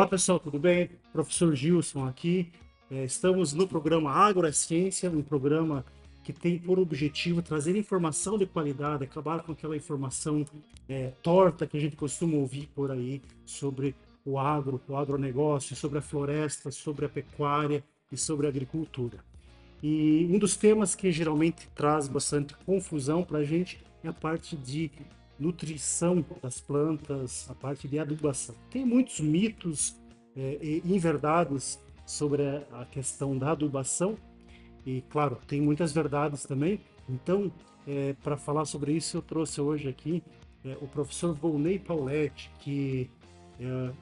Olá pessoal, tudo bem? Professor Gilson aqui. Estamos no programa Agro é Ciência, um programa que tem por objetivo trazer informação de qualidade, acabar com aquela informação torta que a gente costuma ouvir por aí sobre o agronegócio, sobre a floresta, sobre a pecuária e sobre a agricultura. E um dos temas que geralmente traz bastante confusão para a gente é a parte de nutrição das plantas, a parte de adubação. Tem muitos mitos e inverdades sobre a questão da adubação e, claro, tem muitas verdades também. Então, para falar sobre isso, eu trouxe hoje aqui o professor Volney Pauletti, que,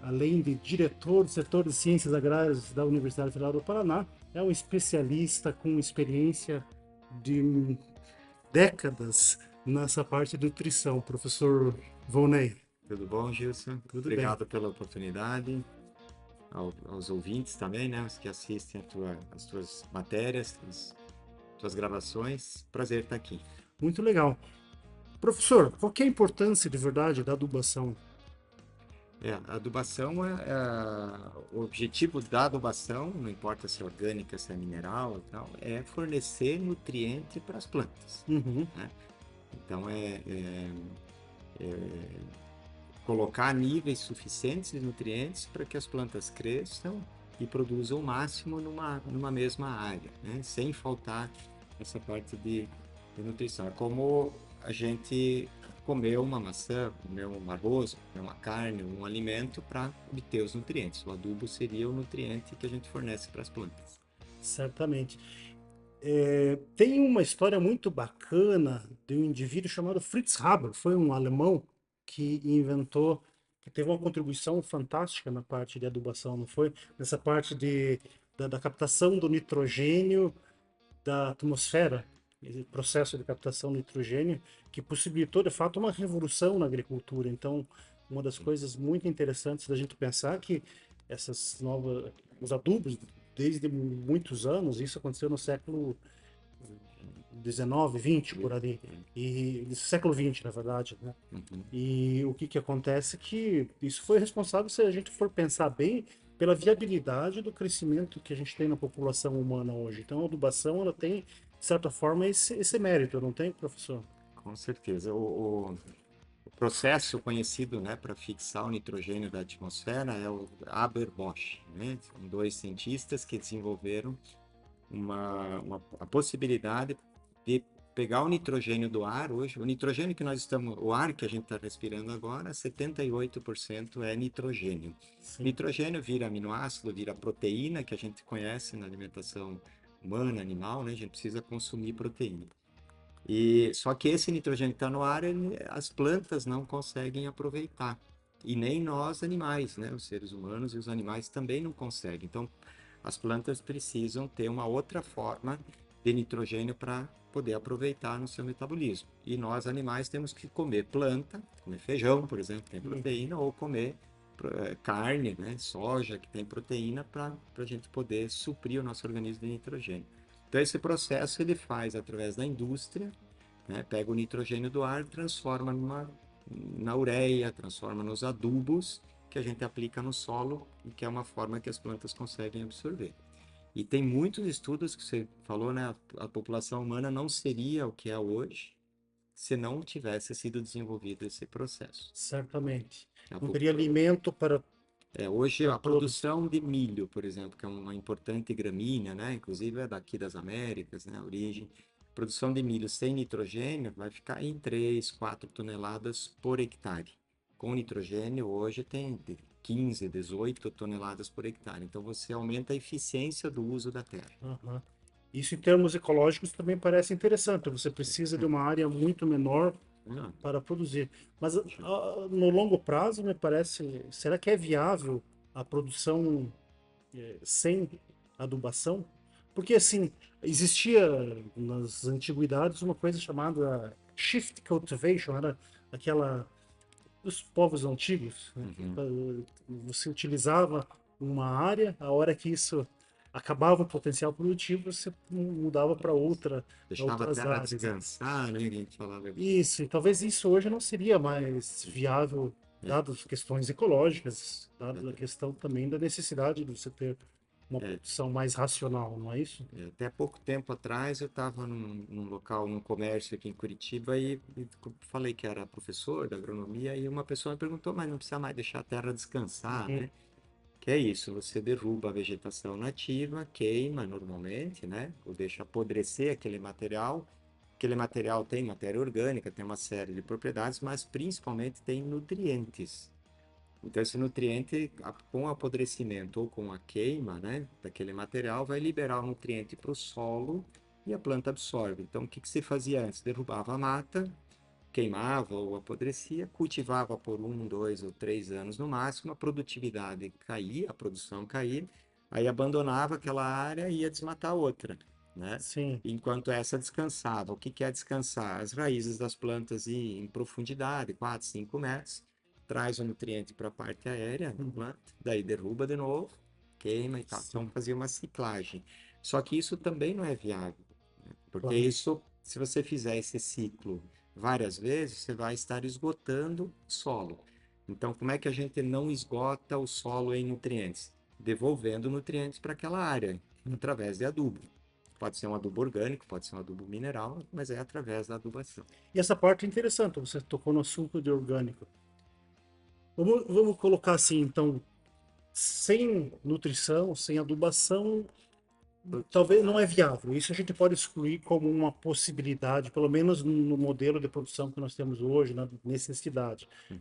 além de diretor do setor de ciências agrárias da Universidade Federal do Paraná, é um especialista com experiência de décadas nessa parte de nutrição. Professor Volney, Tudo bom, Gilson? tudo bem? Obrigado pela oportunidade. Aos ouvintes também, né? Os que assistem as tuas matérias, as tuas gravações. Prazer estar aqui. Muito legal. Professor, qual que é a importância de verdade da adubação? A adubação o objetivo da adubação, não importa se é orgânica, se é mineral e tal, é fornecer nutriente para as plantas, Uhum, né? Então, colocar níveis suficientes de nutrientes para que as plantas cresçam e produzam o máximo numa mesma área, né? Sem faltar essa parte de nutrição. É como a gente comer uma maçã, comer um arroz, comer uma carne, um alimento para obter os nutrientes. O adubo seria o nutriente que a gente fornece para as plantas. certamente. Tem uma história muito bacana de um indivíduo chamado Fritz Haber. Foi um alemão que inventou, que teve uma contribuição fantástica na parte de adubação, não foi? Nessa parte da captação do nitrogênio da atmosfera, esse processo de captação do nitrogênio, que possibilitou, de fato, uma revolução na agricultura. Então, uma das coisas muito interessantes da gente pensar é que essas novas, os adubos, desde muitos anos, isso aconteceu no século 19, 20 por ali, e século 20, na verdade, né? Uhum. E o que que acontece é que isso foi responsável, se a gente for pensar bem, pela viabilidade do crescimento que a gente tem na população humana hoje. Então, a adubação, ela tem, de certa forma, esse mérito, não tem, professor? Com certeza. O processo conhecido, né, para fixar o nitrogênio da atmosfera é o Haber-Bosch, né? São dois cientistas que desenvolveram a possibilidade de pegar o nitrogênio do ar hoje. O nitrogênio que nós estamos, o ar que a gente está respirando agora, 78% é nitrogênio. Sim. Nitrogênio vira aminoácido, vira proteína que a gente conhece na alimentação humana, animal, né? A gente precisa consumir proteína. E só que esse nitrogênio que está no ar, as plantas não conseguem aproveitar. E nem nós, animais, né? Os seres humanos e os animais também não conseguem. Então, as plantas precisam ter uma outra forma de nitrogênio para poder aproveitar no seu metabolismo. E nós, animais, temos que comer planta, comer feijão, por exemplo, que tem Uhum. proteína, ou comer carne, né? Soja, que tem proteína, para a gente poder suprir o nosso organismo de nitrogênio. Então, esse processo ele faz através da indústria, né? Pega o nitrogênio do ar, transforma na ureia, transforma nos adubos que a gente aplica no solo e que é uma forma que as plantas conseguem absorver. E tem muitos estudos que você falou, né? A população humana não seria o que é hoje se não tivesse sido desenvolvido esse processo. Certamente. A Não po- teria alimento Hoje para a todos. produção de milho, por exemplo, que é uma importante gramínea, né? Inclusive é daqui das Américas, né? A origem. Produção de milho sem nitrogênio vai ficar em 3, 4 toneladas por hectare. Com nitrogênio, hoje tem de 15, 18 toneladas por hectare. Então você aumenta a eficiência do uso da terra. Aham. Isso, em termos ecológicos, também parece interessante. Você precisa de Interessante. uma área muito menor Não, para produzir. Mas no longo prazo, me parece, será que é viável a produção sem adubação? Porque assim, existia nas antiguidades uma coisa chamada shift cultivation, era aquela dos povos antigos, né? uhum. Você utilizava uma área, a hora que isso acabava o potencial produtivo, você mudava para Deixava a outras terra áreas. descansar, né? Que a gente falava. Isso, e talvez isso hoje não seria mais viável dadas questões ecológicas, dada a questão também da necessidade de você ter uma É, produção mais racional, não é isso? até pouco tempo atrás eu estava num local, num comércio aqui em Curitiba e falei que era professor da agronomia e uma pessoa me perguntou, mas não precisa mais deixar a terra descansar, Uhum. né? Que é isso, você derruba a vegetação nativa, queima normalmente, né? Ou deixa apodrecer aquele material. Aquele material tem matéria orgânica, tem uma série de propriedades, mas principalmente tem nutrientes. Então, esse nutriente, com o apodrecimento ou com a queima, né, daquele material, vai liberar o nutriente para o solo e a planta absorve. Então, o que que se fazia antes? Derrubava a mata, queimava ou apodrecia, cultivava por 1, 2 ou 3 anos no máximo, a produtividade caía, a produção caía, aí abandonava aquela área e ia desmatar outra, né? Sim. Enquanto essa descansava. O que que é descansar? As raízes das plantas iam em profundidade, 4, 5 metros, traz o nutriente para a parte aérea da Uhum. planta, daí derruba de novo, queima e tal. Então Sim, fazia uma ciclagem. Só que isso também não é viável, né? Porque claro. isso, se você fizer esse ciclo várias vezes, você vai estar esgotando o solo. Então, como é que a gente não esgota o solo em nutrientes? Devolvendo nutrientes para aquela área, através de adubo. Pode ser um adubo orgânico, pode ser um adubo mineral, mas é através da adubação. E essa parte é interessante, você tocou no assunto de orgânico. Vamos colocar assim, então, sem nutrição, sem adubação, talvez não é viável. Isso a gente pode excluir como uma possibilidade, pelo menos no modelo de produção que nós temos hoje, na necessidade. Uhum.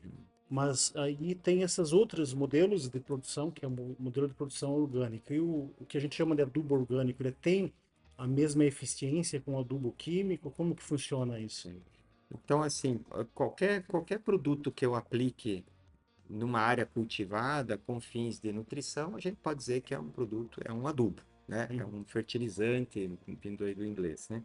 Mas aí tem esses outros modelos de produção, que é o modelo de produção orgânica. E o que a gente chama de adubo orgânico, ele tem a mesma eficiência com o adubo químico? Como que funciona isso? Sim. Então, assim, qualquer produto que eu aplique numa área cultivada com fins de nutrição, a gente pode dizer que é um produto, é um adubo, né? É Uhum. um fertilizante, vindo aí do inglês, né?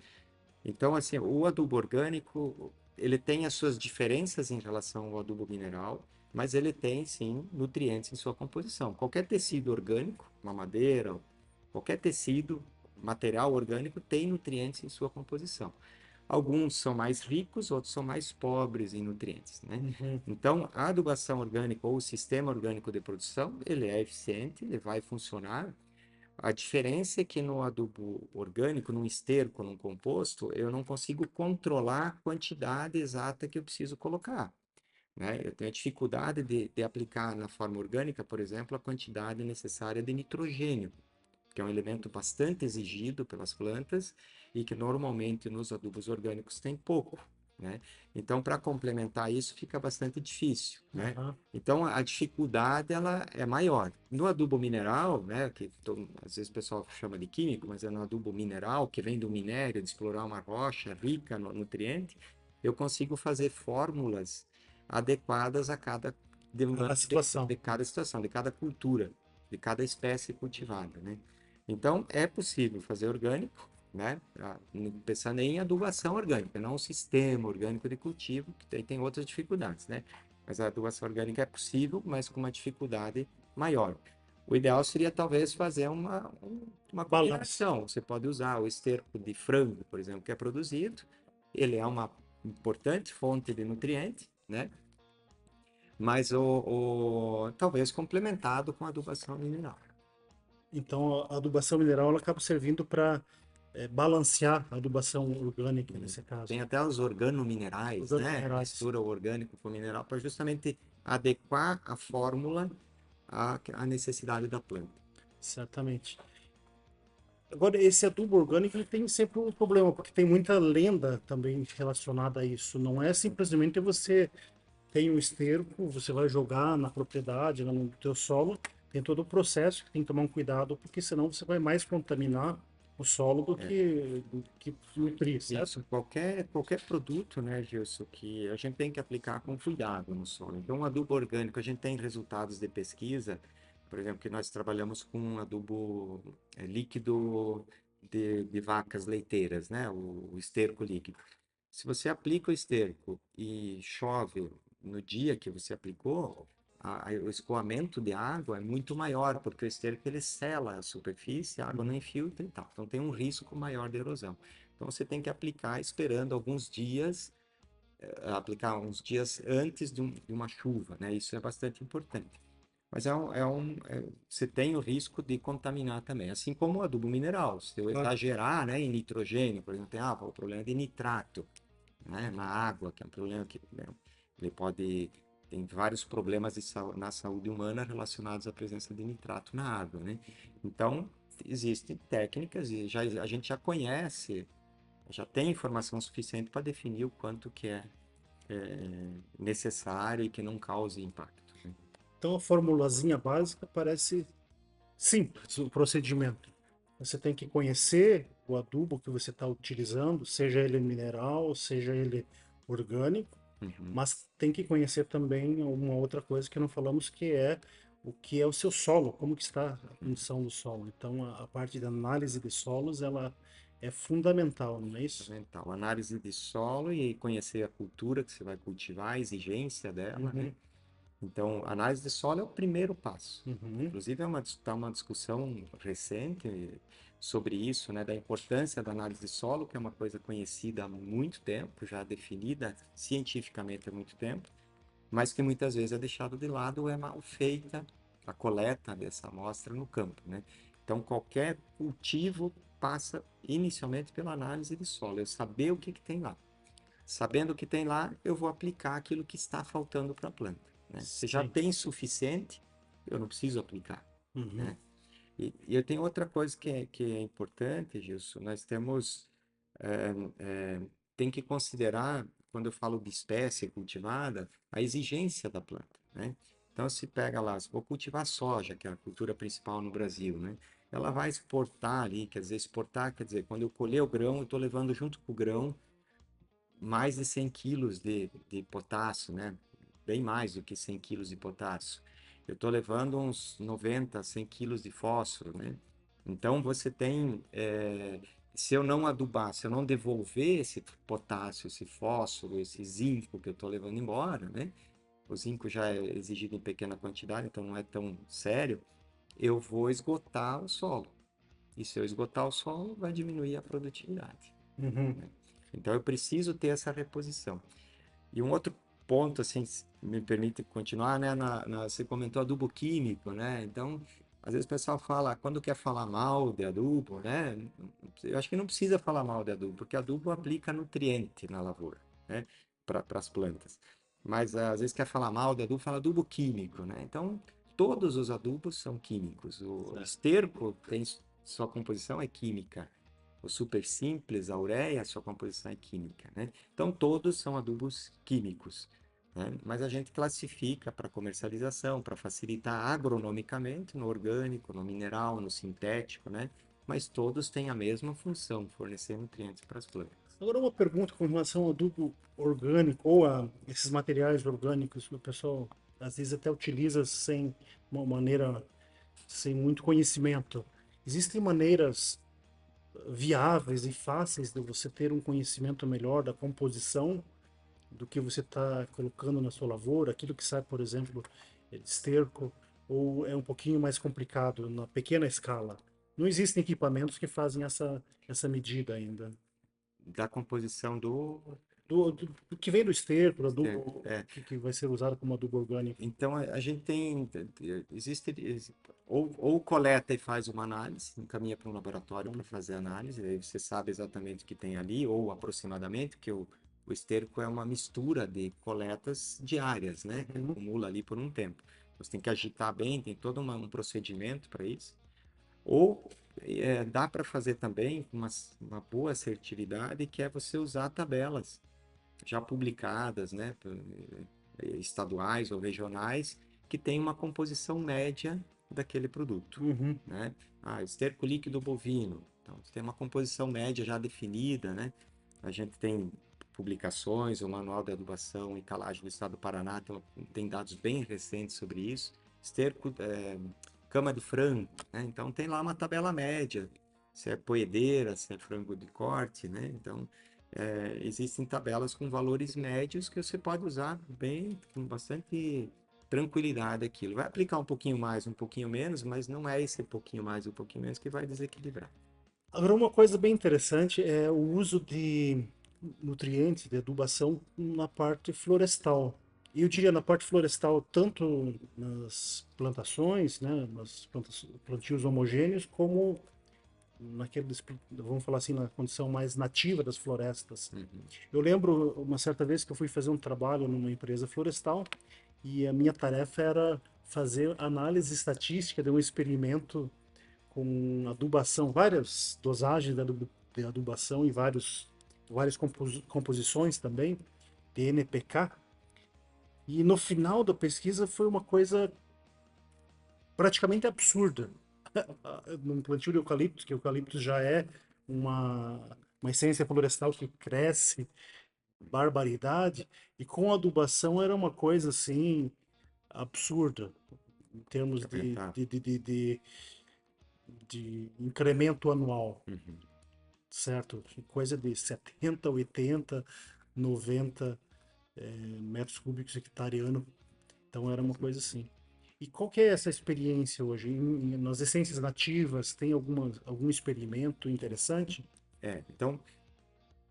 Então, assim, o adubo orgânico, ele tem as suas diferenças em relação ao adubo mineral, mas ele tem, sim, nutrientes em sua composição. Qualquer tecido orgânico, uma madeira, qualquer tecido, material orgânico, tem nutrientes em sua composição. Alguns são mais ricos, outros são mais pobres em nutrientes, né? Uhum. Então, a adubação orgânica ou o sistema orgânico de produção, ele é eficiente, ele vai funcionar. A diferença é que no adubo orgânico, num esterco, num composto, eu não consigo controlar a quantidade exata que eu preciso colocar, né? Eu tenho dificuldade de aplicar na forma orgânica, por exemplo, a quantidade necessária de nitrogênio, que é um elemento bastante exigido pelas plantas e que normalmente nos adubos orgânicos tem pouco, né? Então, para complementar isso, fica bastante difícil, né? Aham. Então, a dificuldade ela é maior. No adubo mineral, né, às vezes o pessoal chama de químico, mas é no adubo mineral, que vem do minério, de explorar uma rocha rica no nutriente, eu consigo fazer fórmulas adequadas a cada A demanda situação. de cada situação, de cada cultura, de cada espécie cultivada, né? Então, é possível fazer orgânico, né? Pensando em adubação orgânica, não um sistema orgânico de cultivo, que tem outras dificuldades, né? Mas a adubação orgânica é possível, mas com uma dificuldade maior. O ideal seria talvez fazer uma Balanço. combinação. Você pode usar o esterco de frango, por exemplo, que é produzido. Ele é uma importante fonte de nutriente, né? Mas talvez complementado com adubação mineral. Então, a adubação mineral ela acaba servindo para balancear a adubação orgânica, nesse caso. Tem até os organominerais, né? Organominerais, Mistura o orgânico com o mineral para justamente adequar a fórmula à necessidade da planta. certamente. Agora, esse adubo orgânico ele tem sempre um problema, porque tem muita lenda também relacionada a isso. Não é simplesmente você tem um esterco, você vai jogar na propriedade, no teu solo, tem todo o processo que tem que tomar um cuidado, porque senão você vai mais contaminar o solo do que nutrir, certo? Isso, qualquer produto, né, Gilson, que a gente tem que aplicar com cuidado no solo. Então, o adubo orgânico, a gente tem resultados de pesquisa, por exemplo, que nós trabalhamos com um adubo líquido de vacas leiteiras, né, o esterco líquido. Se você aplica o esterco e chove no dia que você aplicou, o escoamento de água é muito maior, porque o esterco ele sela a superfície, a água não infiltra e tal. Então tem um risco maior de erosão. Então você tem que aplicar esperando alguns dias aplicar uns dias antes de uma chuva, né? Isso é bastante importante. Mas você tem o risco de contaminar também, assim como o adubo mineral. Se eu Claro. exagerar, né, em nitrogênio, por exemplo, tem o problema de nitrato, né, na água, que é um problema que, né, ele pode tem vários problemas na saúde humana relacionados à presença de nitrato na água, né? Então, existem técnicas e a gente já conhece, já tem informação suficiente para definir o quanto que é necessário e que não cause impacto, né? Então a formulazinha básica parece simples, o procedimento. Você tem que conhecer o adubo que você está utilizando, seja ele mineral, seja ele orgânico, Uhum. mas tem que conhecer também uma outra coisa que não falamos, que é o seu solo, como que está a condição do solo. Então a parte da análise de solos, ela é fundamental, não é isso? Fundamental. Análise de solo e conhecer a cultura que você vai cultivar, a exigência dela, Uhum, né? Então, análise de solo é o primeiro passo. uhum, Inclusive, tá uma discussão recente sobre isso, né? Da importância da análise de solo, que é uma coisa conhecida há muito tempo, já definida cientificamente há muito tempo, mas que muitas vezes é deixado de lado ou é mal feita a coleta dessa amostra no campo, né? Então, qualquer cultivo passa inicialmente pela análise de solo, eu saber o que tem lá. Sabendo o que tem lá, eu vou aplicar aquilo que está faltando para a planta, né? Se já sim. tem suficiente, eu não preciso aplicar, Uhum, né? E eu tenho outra coisa que é importante, Gilson, nós temos, é, é, tem que considerar, quando eu falo de espécie cultivada, a exigência da planta, né? Então, se pega lá, se vou cultivar soja, que é a cultura principal no Brasil, né? Ela vai exportar ali, quer dizer, exportar, quer dizer, quando eu colher o grão, eu estou levando junto com o grão mais de 100 quilos de potássio, né? Bem mais do que 100 quilos de potássio. Eu estou levando uns 90, 100 quilos de fósforo, né? Então, você tem, se eu não adubar, se eu não devolver esse potássio, esse fósforo, esse zinco que eu estou levando embora, né? O zinco já é exigido em pequena quantidade, então não é tão sério, eu vou esgotar o solo. E se eu esgotar o solo, vai diminuir a produtividade, uhum. né? Então eu preciso ter essa reposição. E um outro ponto, assim, se me permite continuar, né? Você comentou adubo químico, né? Então, às vezes o pessoal fala, quando quer falar mal de adubo, né? Eu acho que não precisa falar mal de adubo, porque adubo aplica nutriente na lavoura, né? Para as plantas. Mas às vezes quer falar mal de adubo, fala adubo químico, né? Então, todos os adubos são químicos. O Certo. esterco tem sua composição é química. O super simples, a ureia, sua composição é química, né? Então, todos são adubos químicos, né? Mas a gente classifica para comercialização, para facilitar agronomicamente, no orgânico, no mineral, no sintético, né? Mas todos têm a mesma função, fornecer nutrientes para as plantas. Agora uma pergunta com relação ao adubo orgânico ou a esses materiais orgânicos que o pessoal às vezes até utiliza sem uma maneira, sem muito conhecimento. Existem maneiras viáveis e fáceis de você ter um conhecimento melhor da composição do que você está colocando na sua lavoura, aquilo que sai, por exemplo, de esterco, ou é um pouquinho mais complicado na pequena escala? Não existem equipamentos que fazem essa medida ainda. Da composição do Do que vem do esterco, do esterco. adubo que vai ser usado como adubo orgânico. Então, a gente tem, ou coleta e faz uma análise, encaminha para um laboratório para fazer a análise, aí você sabe exatamente o que tem ali, ou aproximadamente, porque o esterco é uma mistura de coletas diárias, né, que Uhum, acumula ali por um tempo. Você tem que agitar bem, tem todo um procedimento para isso. Ou dá para fazer também com uma boa assertividade, que é você usar tabelas já publicadas, né, estaduais ou regionais, que tem uma composição média daquele produto, uhum. né? Ah, esterco líquido bovino, então tem uma composição média já definida, né? A gente tem publicações, o Manual de Adubação e Calagem do Estado do Paraná tem dados bem recentes sobre isso. Esterco, cama de frango, né? Então tem lá uma tabela média, se é poedeira, se é frango de corte, né? Então existem tabelas com valores médios que você pode usar bem, com bastante tranquilidade aquilo. Vai aplicar um pouquinho mais, um pouquinho menos, mas não é esse pouquinho mais, um pouquinho menos que vai desequilibrar. Agora, uma coisa bem interessante é o uso de nutrientes, de adubação na parte florestal. E eu diria na parte florestal, tanto nas plantações, né, plantios homogêneos, como naqueles, vamos falar assim, na condição mais nativa das florestas. Uhum. Eu lembro uma certa vez que eu fui fazer um trabalho numa empresa florestal e a minha tarefa era fazer análise estatística de um experimento com adubação, várias dosagens de adubação e várias composições também, de NPK. E no final da pesquisa foi uma coisa praticamente absurda. Num plantio de eucalipto, que o eucalipto já é uma essência florestal que cresce barbaridade, e com adubação era uma coisa assim absurda em termos Complementar. de incremento anual, Uhum. certo? Coisa de 70, 80, 90 metros cúbicos hectare ano. Então era uma coisa assim. E qual que é essa experiência hoje? Nas essências nativas, tem algum experimento interessante? Então,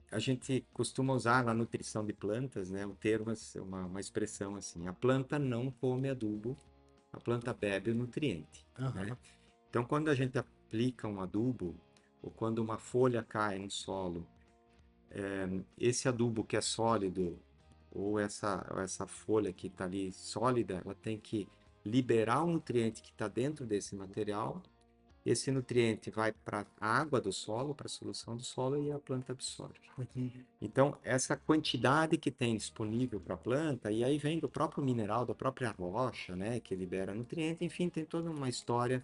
a gente costuma usar na nutrição de plantas, né, o termo, uma expressão assim, a planta não come adubo, a planta bebe o nutriente, né? Aham. Então, quando a gente aplica um adubo, ou quando uma folha cai no solo, esse adubo que é sólido, ou essa folha que está ali sólida, ela tem que liberar o nutriente que está dentro desse material. Esse nutriente vai para a água do solo, para a solução do solo, e a planta absorve. Uhum. Então, essa quantidade que tem disponível para a planta, e aí vem do próprio mineral, da própria rocha, né, que libera nutriente, enfim, tem toda uma história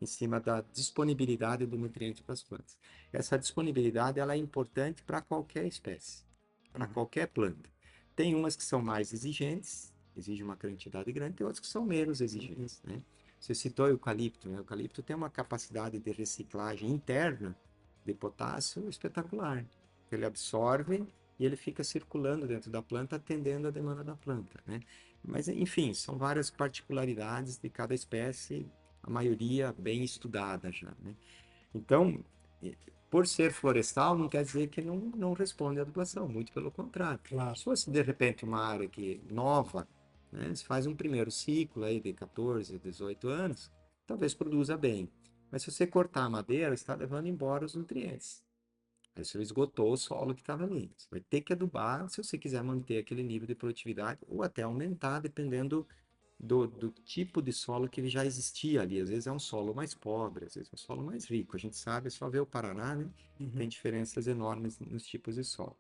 em cima da disponibilidade do nutriente para as plantas. Essa disponibilidade ela é importante para qualquer espécie, para Uhum. qualquer planta. Tem umas que são mais exigentes, exigem uma quantidade grande, tem outras que são menos exigentes, né? Você citou o eucalipto, né? O eucalipto tem uma capacidade de reciclagem interna de potássio espetacular. Ele absorve e ele fica circulando dentro da planta, atendendo a demanda da planta, né? Mas, enfim, são várias particularidades de cada espécie, a maioria bem estudada já, né? Então, por ser florestal, não quer dizer que não responde à adubação, muito pelo contrário. Claro. Se fosse, de repente, uma área que nova, né, se faz um primeiro ciclo aí de 14, 18 anos, talvez produza bem. Mas se você cortar a madeira, está levando embora os nutrientes. Aí você esgotou o solo que estava ali. Você vai ter que adubar se você quiser manter aquele nível de produtividade ou até aumentar, dependendo do tipo de solo que ele já existia ali. Às vezes é um solo mais pobre, às vezes é um solo mais rico. A gente sabe, é só ver o Paraná, né? Uhum. Tem diferenças enormes nos tipos de solo.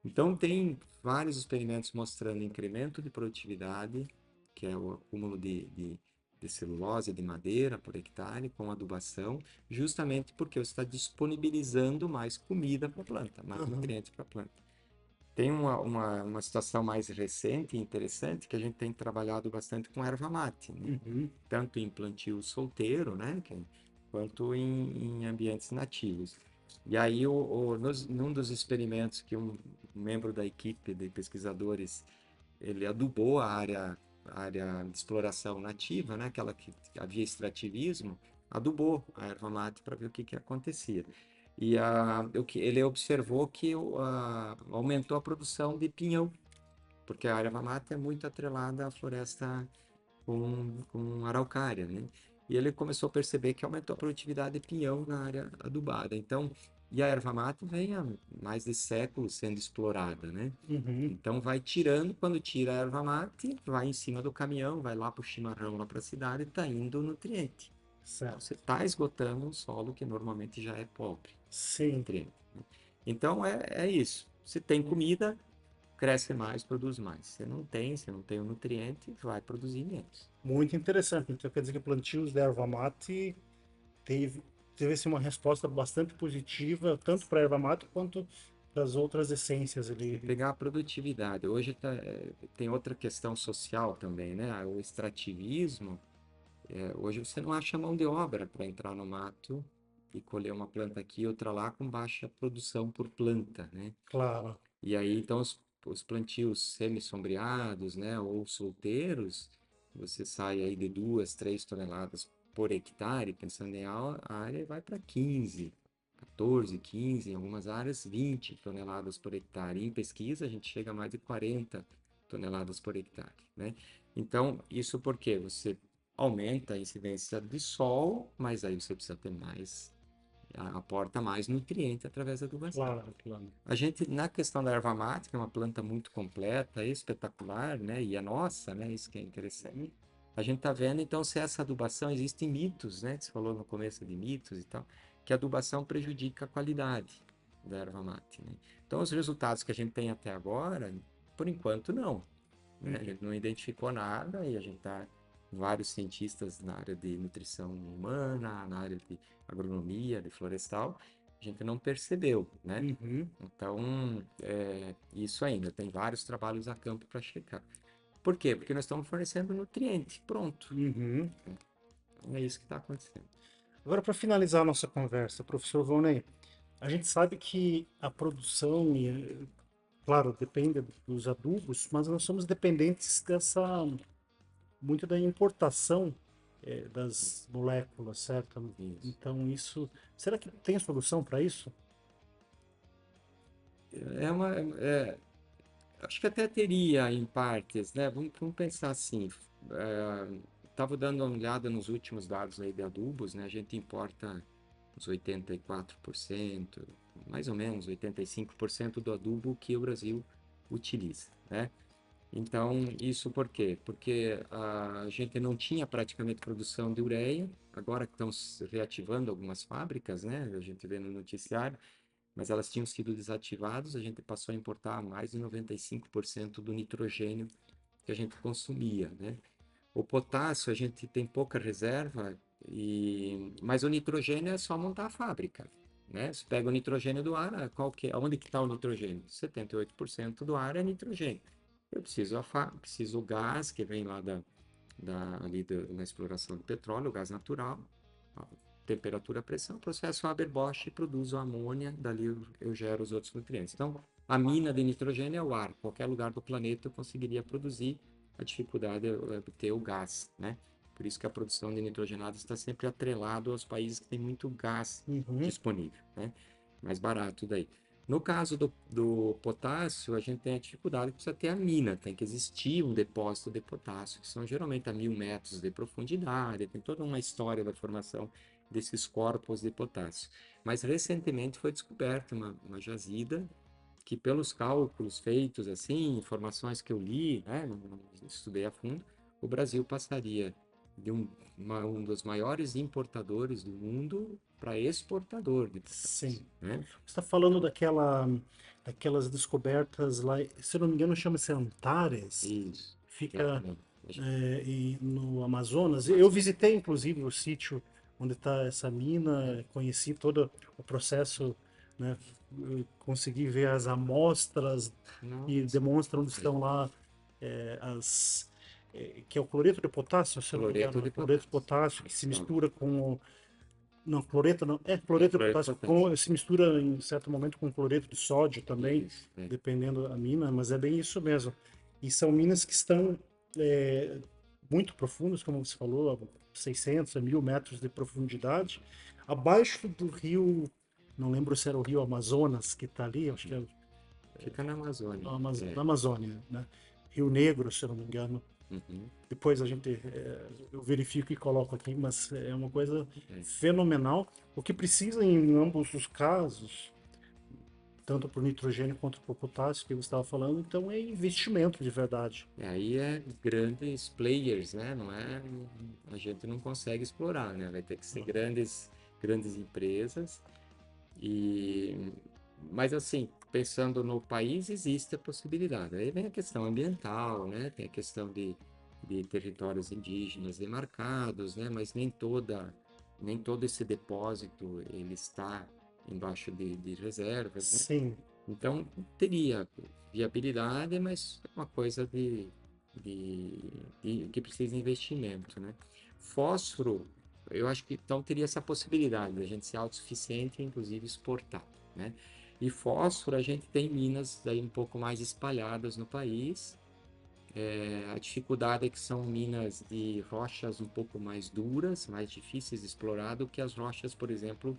Então, tem vários experimentos mostrando incremento de produtividade, que é o acúmulo de celulose, de madeira por hectare, com adubação, justamente porque você está disponibilizando mais comida para a planta, mais Uhum. nutrientes para a planta. Tem uma situação mais recente e interessante que a gente tem trabalhado bastante com erva mate, né? Uhum. Tanto em plantio solteiro, né? Quanto em ambientes nativos. E aí, num dos experimentos que um membro da equipe de pesquisadores, ele adubou a área de exploração nativa, né? Aquela que havia extrativismo, adubou a erva mate para ver o que acontecia. E ele observou que aumentou a produção de pinhão, porque a erva mate é muito atrelada à floresta com araucária, né? E ele começou a perceber que aumentou a produtividade de pinhão na área adubada. Então, e a erva mate vem há mais de séculos sendo explorada, né? Uhum. Então vai tirando, quando tira a erva mate, vai em cima do caminhão, vai lá para o chimarrão, lá para a cidade, está indo o nutriente. Então você Certo. está esgotando um solo que normalmente já é pobre em Sim. nutriente, né? Então é isso. Se tem comida, cresce mais, produz mais. Se não tem o nutriente, vai produzir menos. Muito interessante. Então quer dizer que plantios de erva mate teve, teve assim, uma resposta bastante positiva, tanto para a erva mate quanto para as outras essências Você ali. pegar a produtividade. Hoje tem outra questão social também, né? O extrativismo. Hoje você não acha mão de obra para entrar no mato e colher uma planta aqui, outra lá, com baixa produção por planta, né? Claro. E aí, então, os plantios semi-sombreados, né, ou solteiros, você sai aí de 2, 3 toneladas por hectare, pensando em área, e vai para 15, 14, 15, em algumas áreas 20 toneladas por hectare. Em pesquisa, a gente chega a mais de 40 toneladas por hectare, né? Então, isso porque você aumenta a incidência de sol, mas aí você precisa ter mais, aporta mais nutriente através da adubação. Claro, claro. A gente, na questão da erva mate, que é uma planta muito completa, espetacular, né? E é nossa, né? Isso que é interessante. A gente está vendo, então, se essa adubação, existem mitos, né? Que você falou no começo de mitos e tal, que a adubação prejudica a qualidade da erva mate, né? Então, os resultados que a gente tem até agora, por enquanto, não, né? A gente não identificou nada e a gente está vários cientistas na área de nutrição humana, na área de agronomia, de florestal, a gente não percebeu, né? Uhum. Então, isso ainda, tem vários trabalhos a campo para checar. Por quê? Porque nós estamos fornecendo nutriente, pronto. Uhum. É isso que está acontecendo. Agora, para finalizar a nossa conversa, professor Volney, a gente sabe que a produção, claro, depende dos adubos, mas nós somos dependentes muito da importação, das moléculas, certo? Isso. Então, será que tem solução para isso? É uma, acho que até teria em partes, né? Vamos pensar assim. Estava dando uma olhada nos últimos dados aí de adubos, né? A gente importa uns 84%, mais ou menos 85% do adubo que o Brasil utiliza, né? Então, isso por quê? Porque a gente não tinha praticamente produção de ureia, agora que estão se reativando algumas fábricas, né? A gente vê no noticiário, mas elas tinham sido desativadas, a gente passou a importar mais de 95% do nitrogênio que a gente consumia, né? O potássio a gente tem pouca reserva, mas o nitrogênio é só montar a fábrica, né? Você pega o nitrogênio do ar, onde que está o nitrogênio? 78% do ar é nitrogênio. Eu preciso preciso o gás que vem lá na exploração do petróleo, o gás natural, a temperatura, pressão, processo Haber-Bosch produz o amônia, dali eu gero os outros nutrientes. Então, a mina de nitrogênio é o ar. Qualquer lugar do planeta eu conseguiria produzir. A dificuldade é obter o gás, né? Por isso que a produção de nitrogenado está sempre atrelado aos países que têm muito gás Uhum. disponível, né? Mais barato daí. No caso do potássio, a gente tem a dificuldade que precisa ter a mina, tem que existir um depósito de potássio, que são geralmente a 1.000 metros de profundidade, tem toda uma história da formação desses corpos de potássio. Mas recentemente foi descoberta uma jazida que, pelos cálculos feitos assim, informações que eu li, né, não estudei a fundo, o Brasil passaria de um dos maiores importadores do mundo para exportador de potássio, Sim. né? Você está falando daquelas descobertas lá, se eu não me engano, chama-se Antares, Isso, fica exatamente. no Amazonas. Eu visitei, inclusive, o sítio onde está essa mina, conheci todo o processo, né? Eu consegui ver as amostras que Nossa, demonstram onde estão lá que é o cloreto de potássio, se eu não me cloreto engano, de o cloreto de potássio. potássio que se Isso, mistura com não, cloreto não. é Cloreto de cloreto de potássio potássio. se mistura em certo momento com cloreto de sódio também, Isso, é. dependendo da mina, mas é bem isso mesmo. E são minas que estão é, muito profundas, como você falou, a 600 a 1.000 metros de profundidade, abaixo do rio, não lembro se era o rio Amazonas que está ali, acho que é Fica na Amazônia. É. Na Amazônia, né? Rio Negro, se eu não me engano. Uhum, Depois eu verifico e coloco aqui, mas é uma coisa é. fenomenal. O que precisa em ambos os casos, tanto para o nitrogênio quanto para o potássio que você estava falando, então é investimento de verdade. E aí é grandes players, né? Não é, a gente não consegue explorar, né? Vai ter que ser grandes empresas. E, mas assim, pensando no país, existe a possibilidade. Aí vem a questão ambiental, né? Tem a questão de territórios indígenas demarcados, né? Mas nem todo esse depósito ele está embaixo de reservas, né? Sim, Então, teria viabilidade, mas é uma coisa que precisa de investimento, né? Fósforo, eu acho que então teria essa possibilidade de a gente ser autossuficiente e, inclusive, exportar, né? E fósforo, a gente tem minas daí um pouco mais espalhadas no país. A dificuldade é que são minas de rochas um pouco mais duras, mais difíceis de explorar do que as rochas, por exemplo,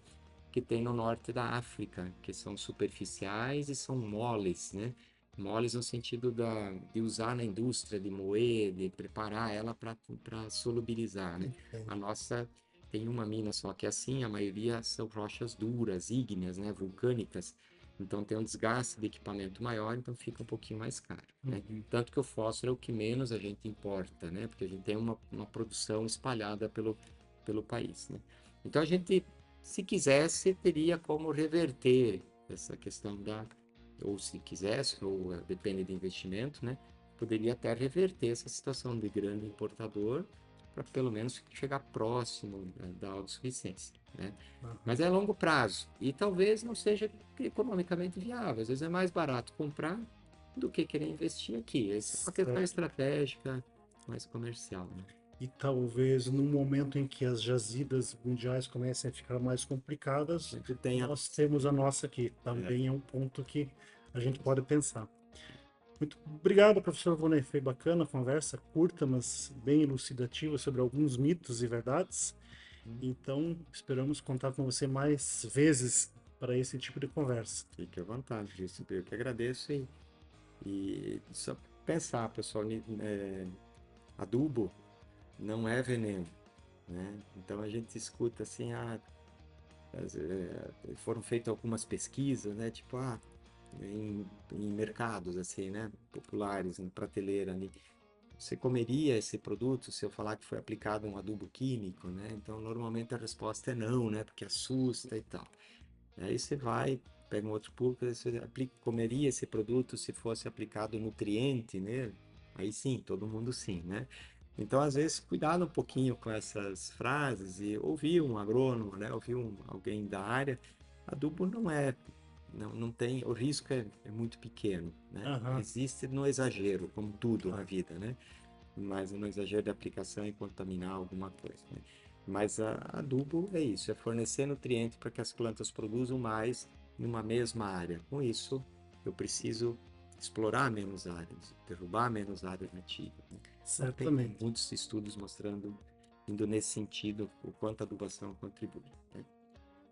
que tem no norte da África, que são superficiais e são moles, né? Moles no sentido de usar na indústria, de moer, de preparar ela para solubilizar, né? A nossa tem uma mina só que é assim, a maioria são rochas duras, ígneas, né? Vulcânicas. Então tem um desgaste de equipamento maior, então fica um pouquinho mais caro, né? Tanto que o fósforo é o que menos a gente importa, né? Porque a gente tem uma produção espalhada pelo país, né? Então a gente, se quisesse, teria como reverter essa questão ou se quisesse, ou depende de investimento, né? Poderia até reverter essa situação de grande importador para pelo menos chegar próximo da autossuficiência, né? Mas é a longo prazo e talvez não seja economicamente viável. Às vezes é mais barato comprar do que querer investir aqui. Essa é uma questão estratégica, mais comercial, né? E talvez no momento em que as jazidas mundiais comecem a ficar mais complicadas, nós temos a nossa aqui. Também é um ponto que a gente pode pensar. Muito obrigado, professor Vonei. Foi bacana a conversa, curta, mas bem elucidativa sobre alguns mitos e verdades. Então, esperamos contar com você mais vezes para esse tipo de conversa. Fique à vontade, Cristo. Eu que agradeço e só pensar, pessoal, adubo não é veneno, né? Então a gente escuta assim, foram feitas algumas pesquisas, né? Tipo, em mercados assim, né? Populares, em prateleira ali. Você comeria esse produto se eu falar que foi aplicado um adubo químico, né? Então normalmente a resposta é não, né? Porque assusta e tal. Aí você vai, pega um outro público, você comeria esse produto se fosse aplicado nutriente nele? Aí sim, todo mundo sim, né? Então, às vezes, cuidado um pouquinho com essas frases e ouvir um agrônomo, né? Ouvir alguém da área. Adubo não tem, o risco é muito pequeno, né? Existe no exagero, como tudo na vida, né? Mas no exagero de aplicação e contaminar alguma coisa, né? Mas adubo é isso, é fornecer nutriente para que as plantas produzam mais numa mesma área. Com isso, eu preciso explorar menos áreas, derrubar menos áreas nativas, né? Certamente. Tem muitos estudos mostrando, indo nesse sentido, o quanto a adubação contribui, né?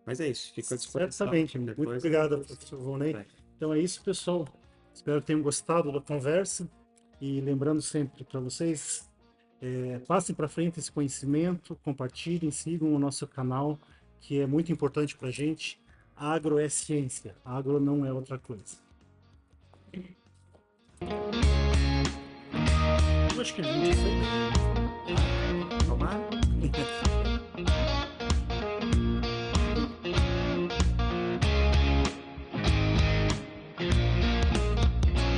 Mas é isso, fico à disposição. Certamente. Muito obrigado, professor Vonei. Então é isso, pessoal. Espero que tenham gostado da conversa. E lembrando sempre para vocês, passem para frente esse conhecimento, compartilhem, sigam o nosso canal, que é muito importante para a gente. Agro é ciência, agro não é outra coisa. Eu acho que a gente foi bem. Tomara.